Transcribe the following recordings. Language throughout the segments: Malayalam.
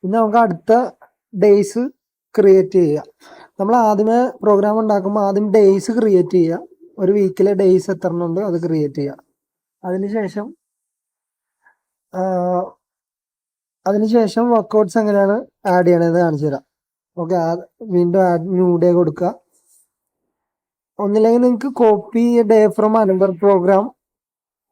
ഇനി നമുക്ക് അടുത്ത ഡേയ്സ് ക്രിയേറ്റ് ചെയ്യുക. നമ്മൾ ആദ്യമേ പ്രോഗ്രാം ഉണ്ടാക്കുമ്പോൾ ആദ്യം ഡേയ്സ് ക്രിയേറ്റ് ചെയ്യുക. ഒരു വീക്കിലെ ഡേയ്സ് എത്ര ഉണ്ട് അത് ക്രിയേറ്റ് ചെയ്യുക. അതിനുശേഷം വർക്കൗട്ട്സ് എങ്ങനെയാണ് ആഡ് ചെയ്യണതെന്ന് കാണിച്ചു തരാം. ഓക്കെ, വീണ്ടും ആഡ് ന്യൂ ഡേ കൊടുക്കുക. ഒന്നില്ലെങ്കിൽ നിങ്ങൾക്ക് copy day from another program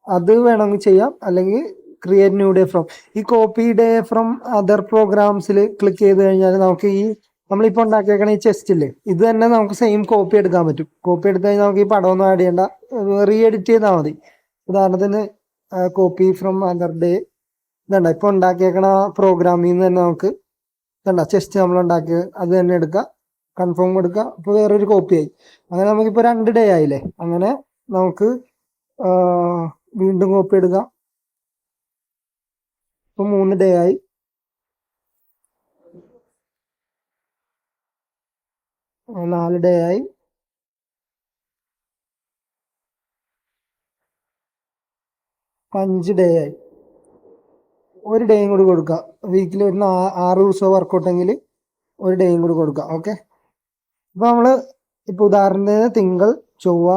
അത് വേണമെങ്കിൽ ചെയ്യാം, അല്ലെങ്കിൽ ക്രിയേറ്റ് ന്യൂ ഡേ ഫ്രം. ഈ കോപ്പി ഡേ ഫ്രം അതർ പ്രോഗ്രാംസിൽ ക്ലിക്ക് ചെയ്ത് കഴിഞ്ഞാൽ നമുക്ക് ഈ നമ്മളിപ്പോൾ ഉണ്ടാക്കിയേക്കണ ഈ ചെസ്റ്റ് ഇല്ലേ, ഇത് തന്നെ നമുക്ക് സെയിം കോപ്പി എടുക്കാൻ പറ്റും. കോപ്പി എടുത്തു കഴിഞ്ഞാൽ നമുക്ക് ഈ പടമൊന്നും ആഡ് ചെയ്യേണ്ട, റീ എഡിറ്റ് ചെയ്താൽ മതി. ഉദാഹരണത്തിന് കോപ്പി ഫ്രം അതർ ഡേ ഇതണ്ട, ഇപ്പൊ ഉണ്ടാക്കിയേക്കണ പ്രോഗ്രാമിൽ നിന്ന് തന്നെ നമുക്ക് ഇതണ്ട ചെസ്റ്റ് നമ്മൾ ഉണ്ടാക്കിയത് അത് തന്നെ എടുക്കുക, കൺഫേം കൊടുക്കുക, അപ്പോൾ വേറൊരു കോപ്പി ആയി. അങ്ങനെ നമുക്കിപ്പോൾ 2 ഡേ ആയില്ലേ. അങ്ങനെ നമുക്ക് വീണ്ടും കോപ്പി എടുക്കാം. ഇപ്പൊ 3 ഡേ ആയി. 4 ഡേ ആയി. 5 ഡേ ആയി. 1 ഡേയും കൂടി കൊടുക്കുക. വീക്കിൽ വരുന്ന 6 ദിവസം വർക്കൗട്ടെങ്കിൽ 1 ഡേയും കൂടി കൊടുക്കുക. ഓക്കെ, ഇപ്പൊ നമ്മള് ഇപ്പൊ ഉദാഹരണത്തിന് തിങ്കൾ, ചൊവ്വ,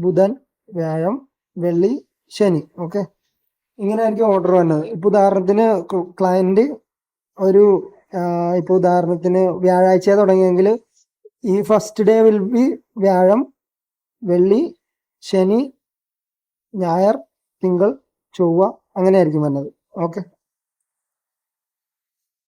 ബുധൻ, വ്യാഴം, വെള്ളി, ശനി. ഓക്കെ, ഇങ്ങനെ ആയിരിക്കും ഓർഡർ വന്നത്. ഇപ്പൊ ഉദാഹരണത്തിന് ക്ലയന്റ് ഇപ്പൊ ഉദാഹരണത്തിന് വ്യാഴാഴ്ച തുടങ്ങിയെങ്കിൽ ഈ ഫസ്റ്റ് ഡേ വിൽ ബി വ്യാഴം, വെള്ളി, ശനി, ഞായർ, തിങ്കൾ, ചൊവ്വ, അങ്ങനെ ആയിരിക്കും വന്നത്. ഓക്കെ.